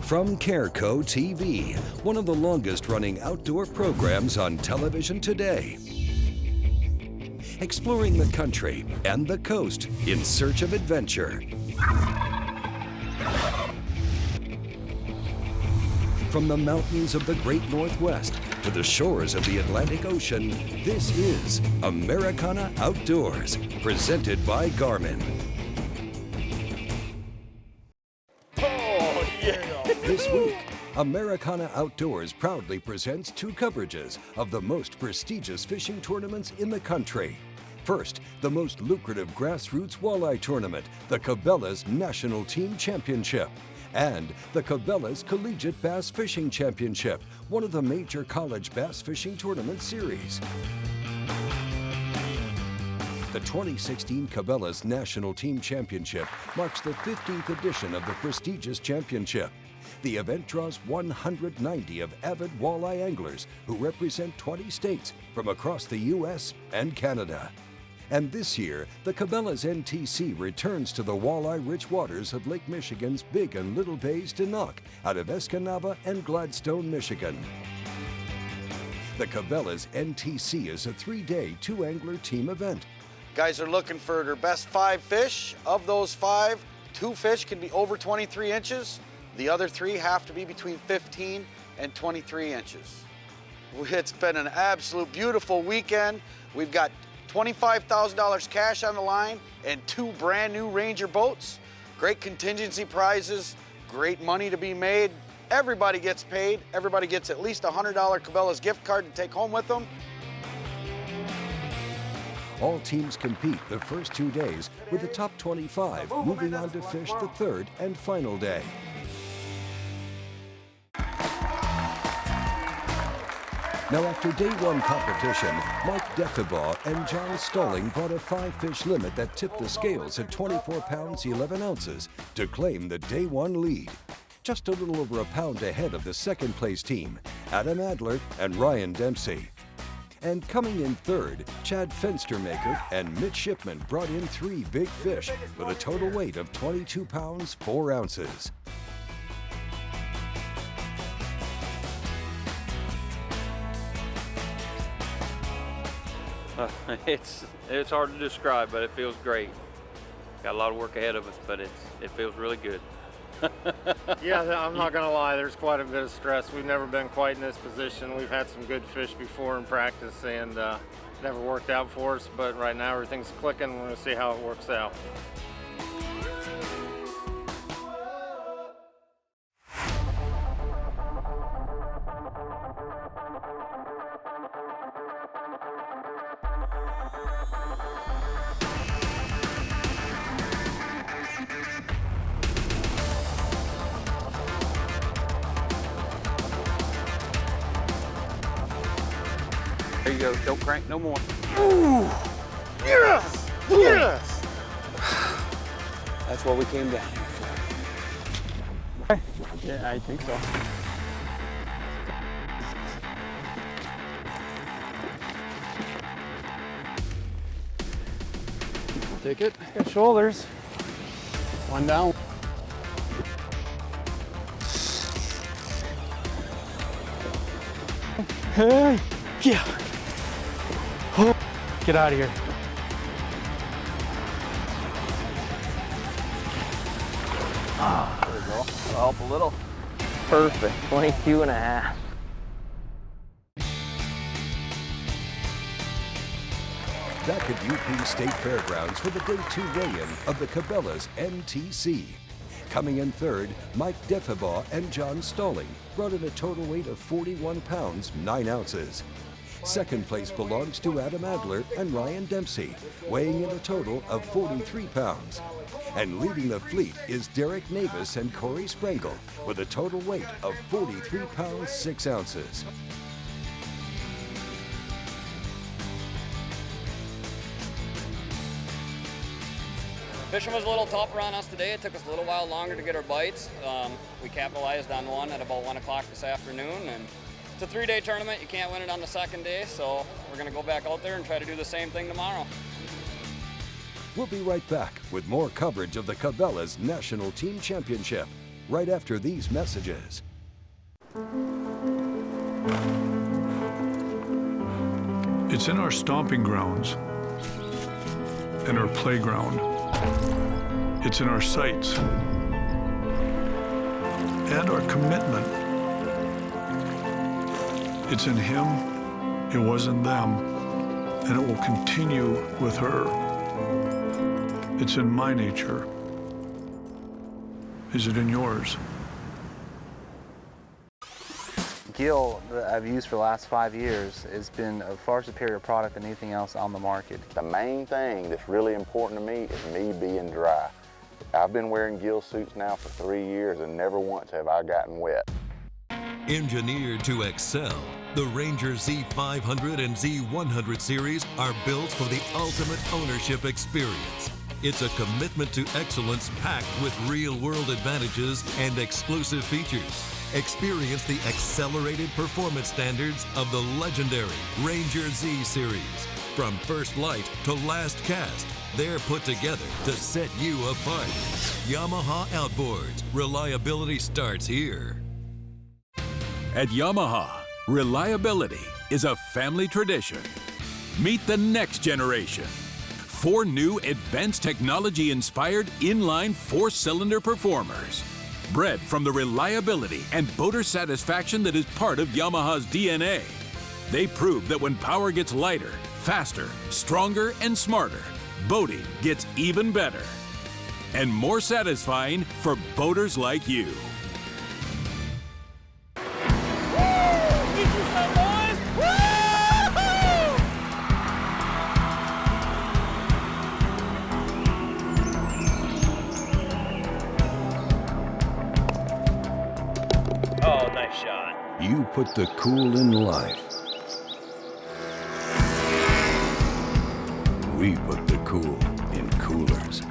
From Careco TV, one of the longest-running outdoor programs on television today. Exploring the country and the coast in search of adventure. From the mountains of the Great Northwest to the shores of the Atlantic Ocean, this is Americana Outdoors, presented by Garmin. Oh, yeah. This week, Americana Outdoors proudly presents two coverages of the most prestigious fishing tournaments in the country. First, the most lucrative grassroots walleye tournament, the Cabela's National Team Championship, and the Cabela's Collegiate Bass Fishing Championship, one of the major college bass fishing tournament series. The 2016 Cabela's National Team Championship marks the 15th edition of the prestigious championship. The event draws 190 of avid walleye anglers who represent 20 states from across the U.S. and Canada. And this year, the Cabela's NTC returns to the walleye-rich waters of Lake Michigan's Big and Little Bays to knock out of Escanaba and Gladstone, Michigan. The Cabela's NTC is a 3-day, 2-angler team event. Guys are looking for their best 5 fish. Of those 5, 2 fish can be over 23 inches. The other 3 have to be between 15 and 23 inches. It's been an absolute beautiful weekend. We've got $25,000 cash on the line and 2 brand new Ranger boats. Great contingency prizes, great money to be made. Everybody gets paid. Everybody gets at least a $100 Cabela's gift card to take home with them. All teams compete the first 2 days, with the top 25 moving on to fish the 3rd and final day. Now, after day 1 competition, Mike Defabaugh and John Stalling brought a 5-fish limit that tipped the scales at 24 pounds 11 ounces to claim the day 1 lead. Just a little over a pound ahead of the 2nd place team, Adam Adler and Ryan Dempsey. And coming in 3rd, Chad Fenstermaker and Mitch Shipman brought in 3 big fish with a total weight of 22 pounds 4 ounces. It's hard to describe, but it feels great. Got a lot of work ahead of us, but it feels really good. Yeah, I'm not gonna lie, there's quite a bit of stress. We've never been quite in this position. We've had some good fish before in practice and never worked out for us, but right now everything's clicking. We're gonna see how it works out. There you go. Don't crank no more. Ooh! Yes! Yes! That's what we came down here for. Yeah, I think so. Take it. Got shoulders. 1 down. Hey! Yeah! Oh. Get out of here. There we go. That'll help a little. Perfect. 22.5. Back at UP State Fairgrounds for the Day 2 weigh-in of the Cabela's NTC. Coming in 3rd, Mike Defabaugh and John Stalling brought in a total weight of 41 pounds 9 ounces. 2nd place belongs to Adam Adler and Ryan Dempsey, weighing in a total of 43 pounds. And leading the fleet is Derek Navis and Corey Sprengel with a total weight of 43 pounds 6 ounces. Fishing was a little tougher on us today. It took us a little while longer to get our bites. We capitalized on one at about 1 o'clock this afternoon, and it's a 3-day tournament. You can't win it on the 2nd day, so we're gonna go back out there and try to do the same thing tomorrow. We'll be right back with more coverage of the Cabela's National Team Championship right after these messages. It's in our stomping grounds and our playground. It's in our sights and our commitment. It's in him, it was in them, and it will continue with her. It's in my nature. Is it in yours? Gill that I've used for the last 5 years has been a far superior product than anything else on the market. The main thing that's really important to me is me being dry. I've been wearing gill suits now for 3 years and never once have I gotten wet. Engineered to excel, the Ranger Z500 and Z100 series are built for the ultimate ownership experience. It's a commitment to excellence packed with real-world advantages and exclusive features. Experience the accelerated performance standards of the legendary Ranger Z series. From first light to last cast, they're put together to set you apart. Yamaha Outboards. Reliability starts here. At Yamaha, reliability is a family tradition. Meet the next generation. 4 new advanced technology-inspired inline 4-cylinder performers. Bred from the reliability and boater satisfaction that is part of Yamaha's DNA. They prove that when power gets lighter, faster, stronger, and smarter, boating gets even better. And more satisfying for boaters like you. Oh, nice shot. You put the cool in life. We put the cool in coolers.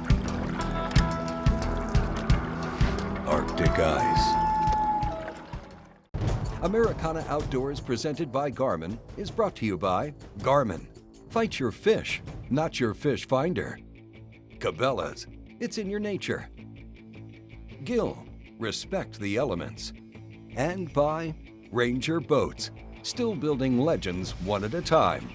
Arctic ice. Americana Outdoors, presented by Garmin, is brought to you by Garmin. Fight your fish, not your fish finder. Cabela's. It's in your nature. Gill. Respect the elements. And by Ranger Boats, still building legends one at a time.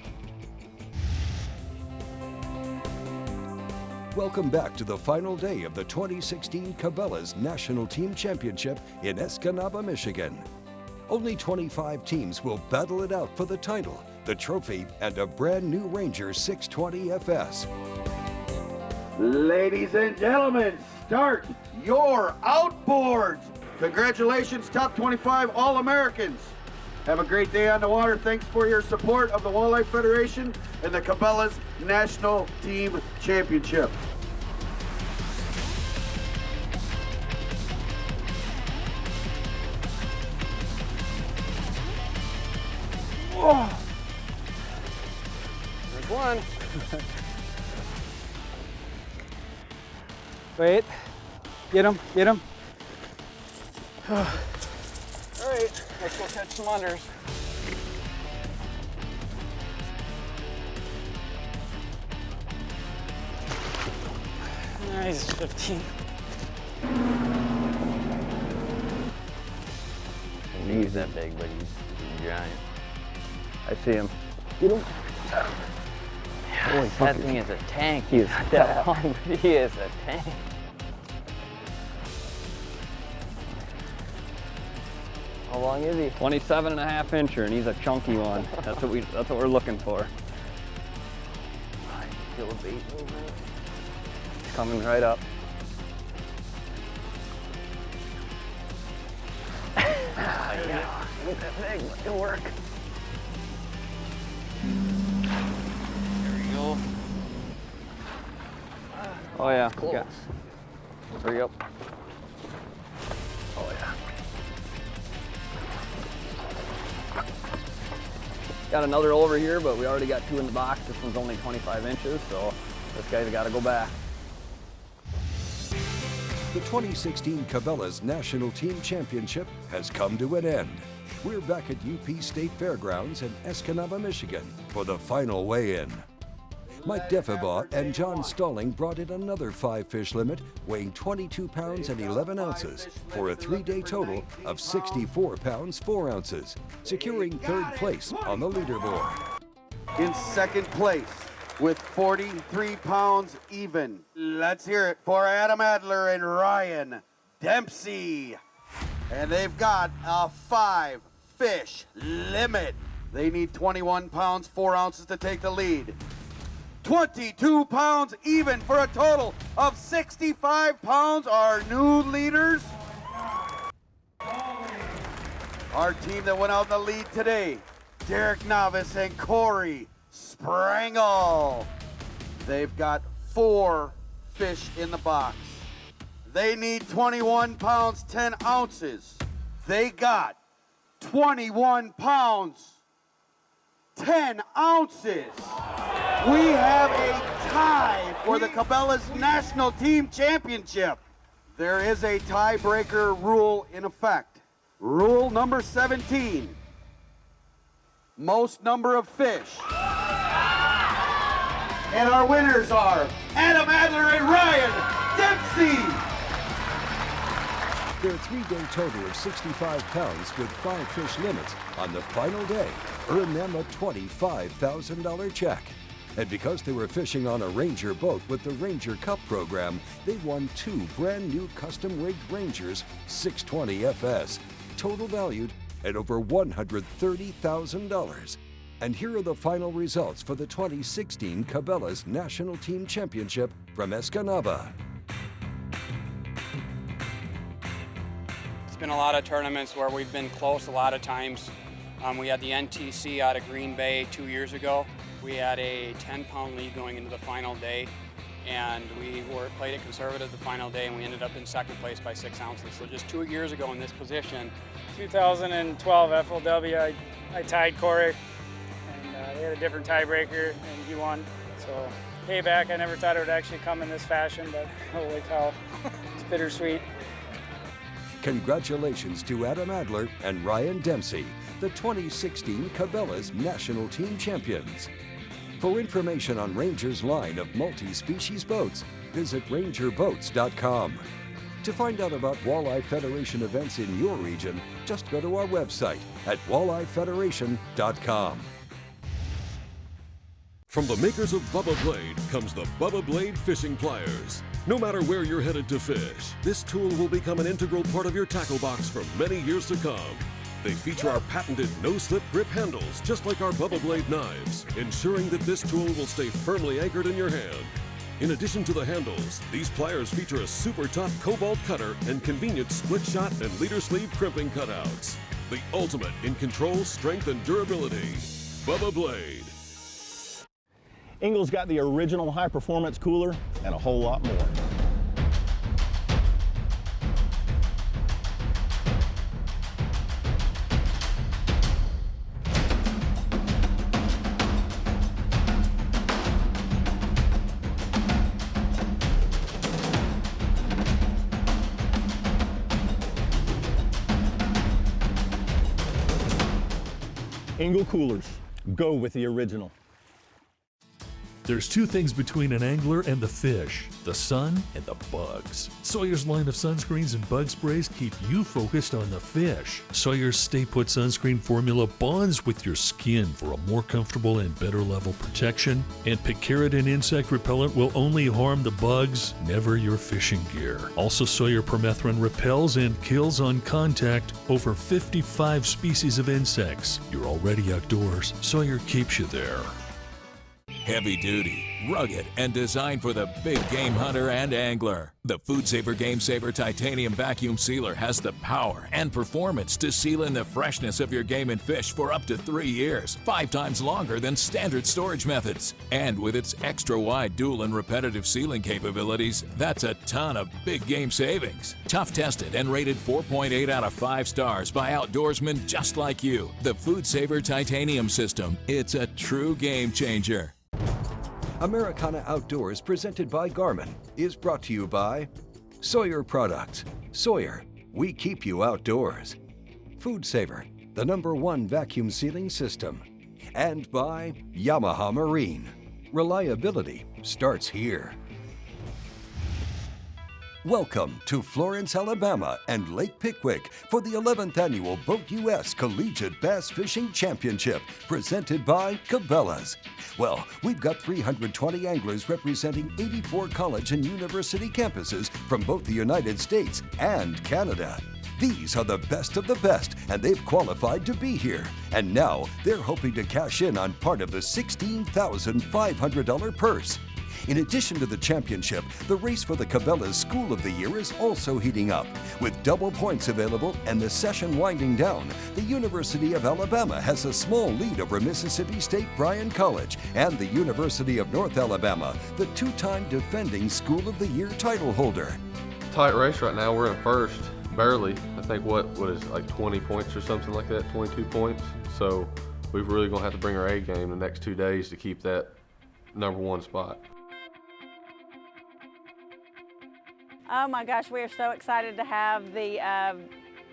Welcome back to the final day of the 2016 Cabela's National Team Championship in Escanaba, Michigan. Only 25 teams will battle it out for the title, the trophy, and a brand new Ranger 620 FS. Ladies and gentlemen, start your outboards. Congratulations, top 25 All-Americans. Have a great day on the water. Thanks for your support of the Walleye Federation and the Cabela's National Team Championship. Oh. There's one. Wait. Get him, get him. All right, let's go catch some unders. Nice, 15. He's that big, but he's giant. I see him. Get him. Holy that thing is a tank. He is that long, but he is a tank. How long is he? 27.5-incher, and he's a chunky one. That's what we're looking for. I feel a bait movement. He's coming right up. Yeah, look that big, it'll work. There we go. Oh yeah, Close. There you go. Oh yeah. Got another over here, but we already got 2 in the box. This one's only 25 inches, so this guy's got to go back. The 2016 Cabela's National Team Championship has come to an end. We're back at UP State Fairgrounds in Escanaba, Michigan for the final weigh-in. Mike Defebaugh and John Stalling brought in another 5-fish limit weighing 22 pounds and 11 ounces for a 3-day total of 64 pounds 4 ounces, securing 3rd place on the leaderboard. In 2nd place with 43 pounds even. Let's hear it for Adam Adler and Ryan Dempsey. And they've got a 5-fish limit. They need 21 pounds 4 ounces to take the lead. 22 pounds even for a total of 65 pounds. Our new leaders. Our team that went out in the lead today, Derek Novice and Corey Sprangle. They've got 4 fish in the box. They need 21 pounds 10 ounces. They got 21 pounds 10 ounces. We have a tie for the Cabela's National Team Championship. There is a tiebreaker rule in effect. Rule number 17. Most number of fish. And our winners are Adam Adler and Ryan Dempsey. Their 3-day total of 65 pounds with 5-fish limits on the final day earned them a $25,000 check. And because they were fishing on a Ranger boat with the Ranger Cup program, they won 2 brand new custom-rigged Rangers 620 FS, total valued at over $130,000. And here are the final results for the 2016 Cabela's National Team Championship from Escanaba. It's been a lot of tournaments where we've been close a lot of times. We had the NTC out of Green Bay 2 years ago. We had a 10-pound lead going into the final day, and we played it conservative the final day, and we ended up in 2nd place by 6 ounces. So just 2 years ago in this position. 2012 FLW, I tied Corey, and they had a different tiebreaker, and he won. So payback, I never thought it would actually come in this fashion, but holy cow, it's bittersweet. Congratulations to Adam Adler and Ryan Dempsey, the 2016 Cabela's National Team Champions. For information on Ranger's line of multi-species boats, visit rangerboats.com. To find out about Walleye Federation events in your region, just go to our website at walleyefederation.com. From the makers of Bubba Blade comes the Bubba Blade Fishing Pliers. No matter where you're headed to fish, this tool will become an integral part of your tackle box for many years to come. They feature our patented no-slip grip handles, just like our Bubba Blade knives, ensuring that this tool will stay firmly anchored in your hand. In addition to the handles, these pliers feature a super tough cobalt cutter and convenient split shot and leader sleeve crimping cutouts. The ultimate in control, strength, and durability. Bubba Blade. Engel's got the original high-performance cooler and a whole lot more. Engel coolers, go with the original. There's 2 things between an angler and the fish, the sun and the bugs. Sawyer's line of sunscreens and bug sprays keep you focused on the fish. Sawyer's Stay Put sunscreen formula bonds with your skin for a more comfortable and better level protection. And picaridin insect repellent will only harm the bugs, never your fishing gear. Also, Sawyer permethrin repels and kills on contact over 55 species of insects. You're already outdoors. Sawyer keeps you there. Heavy duty, rugged, and designed for the big game hunter and angler. The Food Saver Game Saver Titanium Vacuum Sealer has the power and performance to seal in the freshness of your game and fish for up to 3 years, 5 times longer than standard storage methods. And with its extra-wide dual and repetitive sealing capabilities, that's a ton of big game savings. Tough tested and rated 4.8 out of 5 stars by outdoorsmen just like you. The Food Saver Titanium System, it's a true game changer. Americana Outdoors, presented by Garmin, is brought to you by Sawyer Products. Sawyer, we keep you outdoors. Food Saver, the #1 vacuum sealing system. And by Yamaha Marine. Reliability starts here. Welcome to Florence, Alabama and Lake Pickwick for the 11th Annual Boat US Collegiate Bass Fishing Championship presented by Cabela's. Well, we've got 320 anglers representing 84 college and university campuses from both the United States and Canada. These are the best of the best, and they've qualified to be here. And now they're hoping to cash in on part of the $16,500 purse. In addition to the championship, the race for the Cabela's School of the Year is also heating up. With double points available and the session winding down, the University of Alabama has a small lead over Mississippi State Bryan College and the University of North Alabama, the two-time defending School of the Year title holder. Tight race right now. We're in first, barely. I think what is it, like 20 points or something like that, 22 points. So we're really going to have to bring our A game the next 2 days to keep that #1 spot. Oh my gosh, we are so excited to have the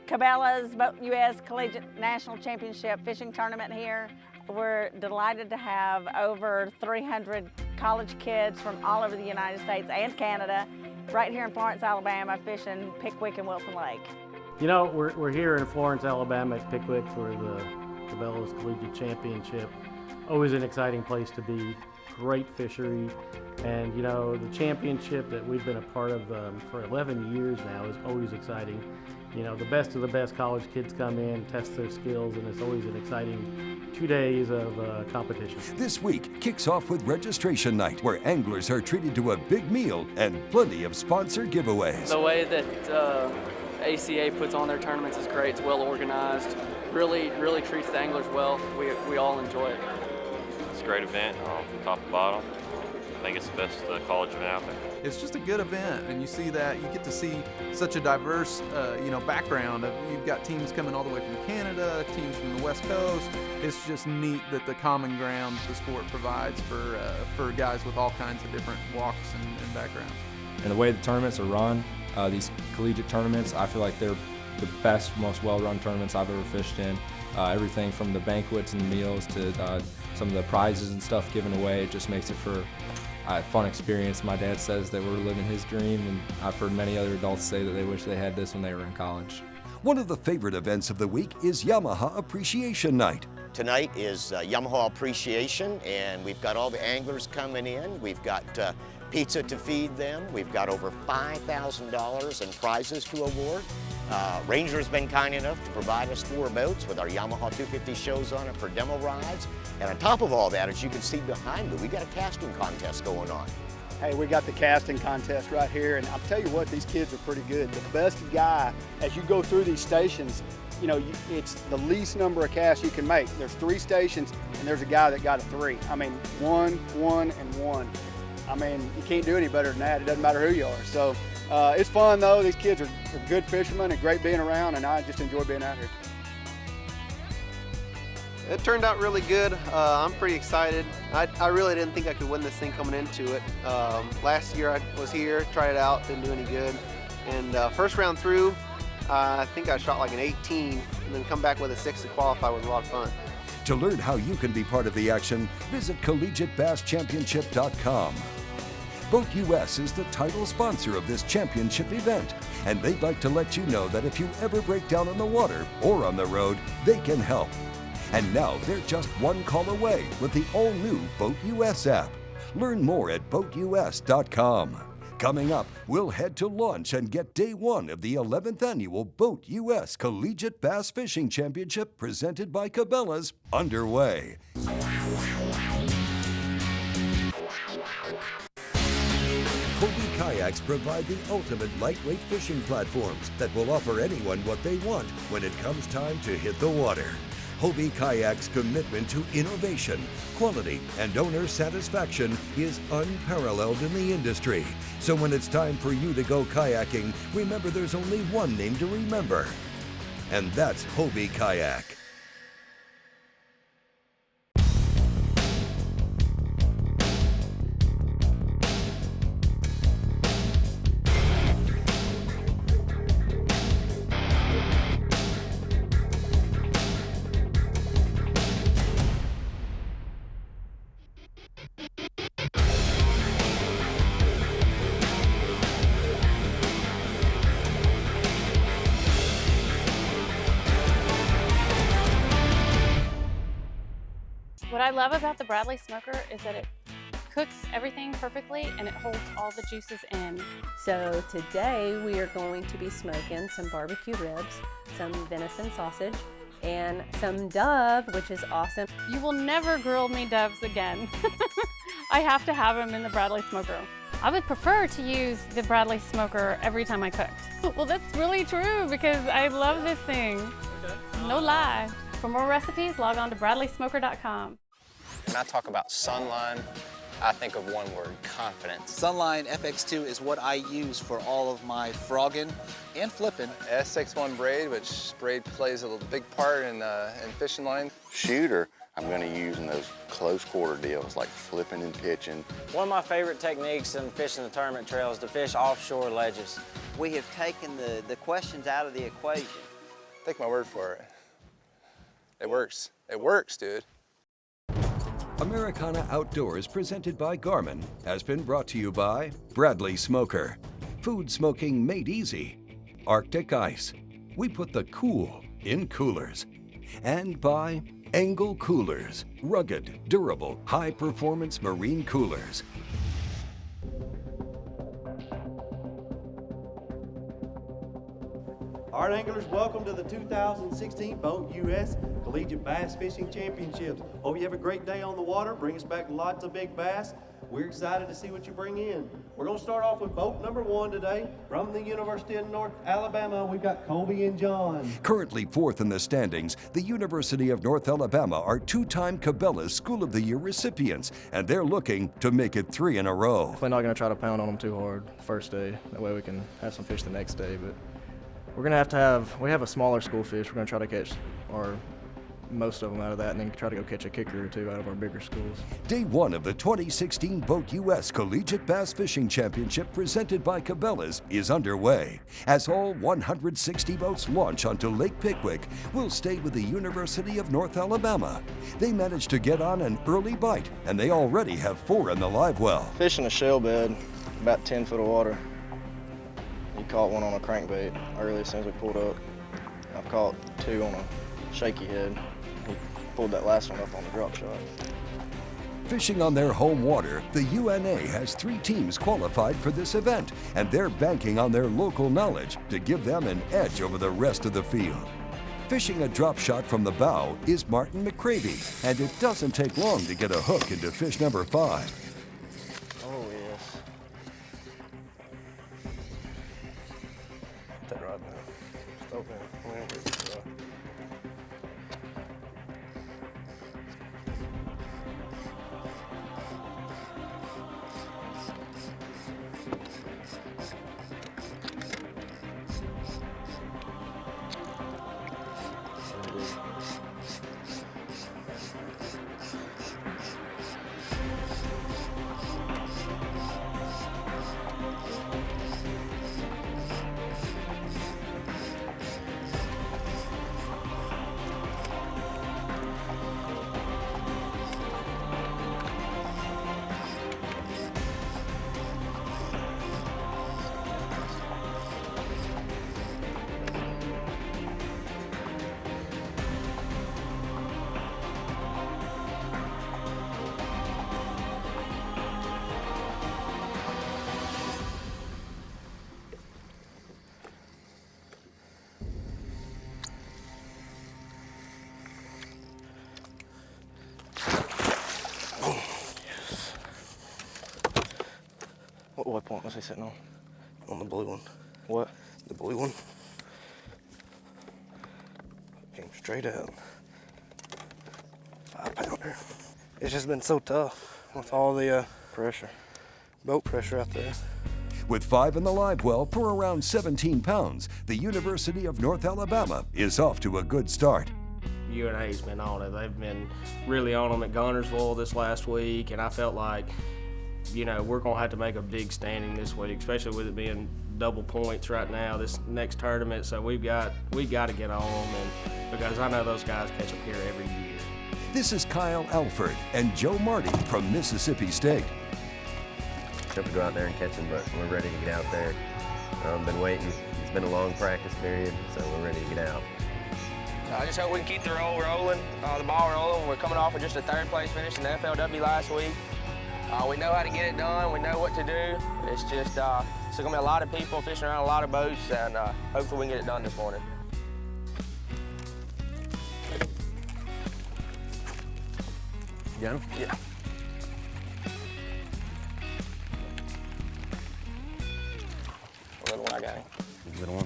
Cabela's Boat US Collegiate National Championship Fishing Tournament here. We're delighted to have over 300 college kids from all over the United States and Canada right here in Florence, Alabama, fishing Pickwick and Wilson Lake. You know, we're here in Florence, Alabama at Pickwick for the Cabela's Collegiate Championship. Always an exciting place to be. Great fishery, and you know, the championship that we've been a part of for 11 years now is always exciting. You know, the best of the best college kids come in, test their skills, and it's always an exciting 2 days of competition. This week kicks off with registration night, where anglers are treated to a big meal and plenty of sponsor giveaways. The way that ACA puts on their tournaments is great. It's well organized. Really treats the anglers well. We all enjoy it. It's a great event from top to bottom. I think it's the best college event out there. It's just a good event, and you see that, you get to see such a diverse background. You've got teams coming all the way from Canada, teams from the West Coast. It's just neat that the common ground the sport provides for guys with all kinds of different walks and backgrounds. And the way the tournaments are run, these collegiate tournaments, I feel like they're the best, most well-run tournaments I've ever fished in. Everything from the banquets and meals to some of the prizes and stuff given away. It just makes it for a fun experience. My dad says that we're living his dream, and I've heard many other adults say that they wish they had this when they were in college. One of the favorite events of the week is Yamaha Appreciation Night. Tonight is Yamaha Appreciation, and we've got all the anglers coming in. We've got pizza to feed them. We've got over $5,000 in prizes to award. Ranger's been kind enough to provide us 4 boats with our Yamaha 250 shows on it for demo rides. And on top of all that, as you can see behind me, we got a casting contest going on. Hey, we got the casting contest right here, and I'll tell you what, these kids are pretty good. The best guy, as you go through these stations, you know, it's the least number of casts you can make. There's 3 stations, and there's a guy that got a 3. I mean, 1, 1, and 1. I mean, you can't do any better than that. It doesn't matter who you are. So it's fun, though. These kids are good fishermen and great being around, and I just enjoy being out here. It turned out really good. I'm pretty excited. I really didn't think I could win this thing coming into it. Last year I was here, tried it out, didn't do any good. And first round through, I think I shot like an 18, and then come back with a 6 to qualify was a lot of fun. To learn how you can be part of the action, visit collegiatebasschampionship.com. Boat US is the title sponsor of this championship event, and they'd like to let you know that if you ever break down on the water or on the road, they can help. And now they're just one call away with the all-new Boat US app. Learn more at boatus.com. Coming up, we'll head to launch and get day 1 of the 11th Annual Boat US Collegiate Bass Fishing Championship presented by Cabela's underway. Hobie Kayaks provide the ultimate lightweight fishing platforms that will offer anyone what they want when it comes time to hit the water. Hobie Kayak's commitment to innovation, quality, and owner satisfaction is unparalleled in the industry. So when it's time for you to go kayaking, remember there's only one name to remember, and that's Hobie Kayak. What I love about the Bradley smoker is that it cooks everything perfectly and it holds all the juices in. So today we are going to be smoking some barbecue ribs, some venison sausage, and some dove, which is awesome. You will never grill me doves again. I have to have them in the Bradley smoker. I would prefer to use the Bradley smoker every time I cooked. Well, that's really true because I love this thing. No lie. For more recipes, log on to bradleysmoker.com. When I talk about Sunline, I think of one word: confidence. Sunline FX2 is what I use for all of my frogging and flipping. S61 braid, which braid plays a big part in fishing line. Shooter, I'm going to use in those close quarter deals like flipping and pitching. One of my favorite techniques in fishing the tournament trail is to fish offshore ledges. We have taken the questions out of the equation. Take my word for it. It works. It works, dude. Americana Outdoors, presented by Garmin, has been brought to you by Bradley Smoker, food smoking made easy, Arctic Ice, we put the cool in coolers, and by Angle Coolers, rugged, durable, high-performance marine coolers. All right, anglers, welcome to the 2016 Boat US Collegiate Bass Fishing Championships. Hope you have a great day on the water. Bring us back lots of big bass. We're excited to see what you bring in. We're going to start off with boat number 1 today. From the University of North Alabama, we've got Colby and John. Currently 4th in the standings, the University of North Alabama are 2-time Cabela School of the Year recipients, and they're looking to make it 3 in a row. Definitely not going to try to pound on them too hard the first day. That way we can have some fish the next day. But we're going to have we have a smaller school fish. We're going to try to catch most of them out of that and then try to go catch a kicker or two out of our bigger schools. Day 1 of the 2016 Boat US Collegiate Bass Fishing Championship presented by Cabela's is underway. As all 160 boats launch onto Lake Pickwick, we'll stay with the University of North Alabama. They managed to get on an early bite, and they already have 4 in the live well. Fishing a shell bed, about 10 foot of water. He caught one on a crankbait early as soon as we pulled up. I've caught 2 on a shaky head. He pulled that last one up on the drop shot. Fishing on their home water, the UNA has 3 teams qualified for this event, and they're banking on their local knowledge to give them an edge over the rest of the field. Fishing a drop shot from the bow is Martin McCravey, and it doesn't take long to get a hook into fish number 5. Oh, yes. That rod now. Just open it. What point was he sitting on? On the blue one. What? The blue one. Came straight out. 5-pounder. It's just been so tough with all the pressure, boat pressure out there. With 5 in the live well for around 17 pounds, the University of North Alabama is off to a good start. UNA's been on it. They've been really on them at Gunnersville this last week, and I felt like, you know, we're going to have to make a big standing this week, especially with it being double points right now, this next tournament. So we got to get on them, and because I know those guys catch them here every year. This is Kyle Alford and Joe Marty from Mississippi State. Hope to go out there and catch them, but we're ready to get out there. Been waiting. It's been a long practice period, so we're ready to get out. I just hope we can keep the ball rolling. We're coming off of just a 3rd place finish in the FLW last week. We know how to get it done. We know what to do. It's just it's going to be a lot of people fishing around a lot of boats, and hopefully we can get it done this morning. You got him? Yeah. A little one, I got him. Little one.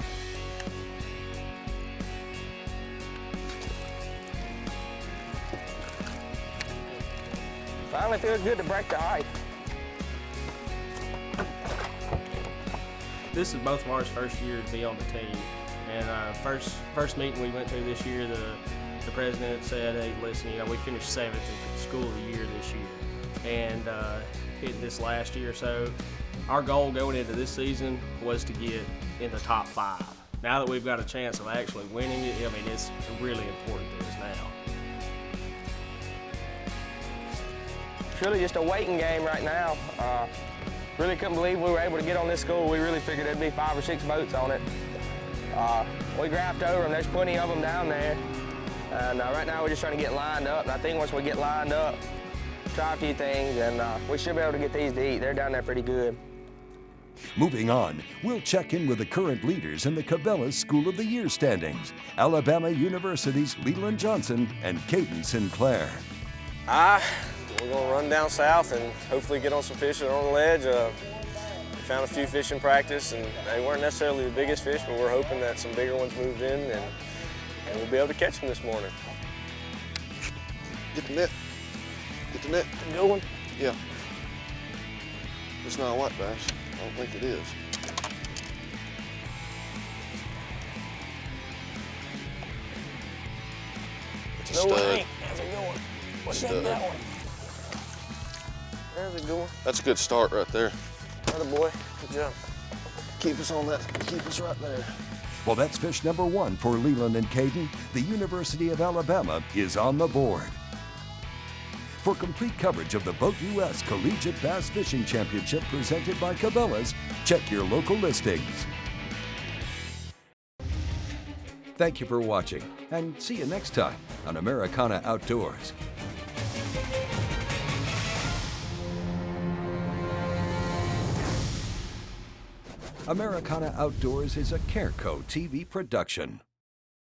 Finally feels good to break the ice. This is both of ours first year to be on the team. And first meeting we went to this year, the president said, hey, listen, we finished 7th in the school of the year this year. And in this last year or so, our goal going into this season was to get in the top 5. Now that we've got a chance of actually winning it, it's really important to us now. It's really just a waiting game right now. Really couldn't believe we were able to get on this school. We really figured there'd be 5 or 6 boats on it. We graphed over them. There's plenty of them down there. And right now we're just trying to get lined up. And I think once we get lined up, try a few things, and we should be able to get these to eat. They're down there pretty good. Moving on, we'll check in with the current leaders in the Cabela School of the Year standings, Alabama University's Leland Johnson and Caden Sinclair. We're going to run down south and hopefully get on some fish that are on the ledge. We found a few fish in practice, and they weren't necessarily the biggest fish, but we're hoping that some bigger ones moved in, and we'll be able to catch them this morning. Get the net. Get the net. Good one? Yeah. It's not a white bass. I don't think it is. It's a stud. That's a good one. What's Stud. that one? There's a good one. That's a good start right there. Another boy. Good job. Keep us on that. Keep us right there. Well, that's fish number 1 for Leland and Caden. The University of Alabama is on the board. For complete coverage of the Boat US Collegiate Bass Fishing Championship presented by Cabela's, check your local listings. Thank you for watching, and see you next time on Americana Outdoors. Americana Outdoors is a Careco TV production.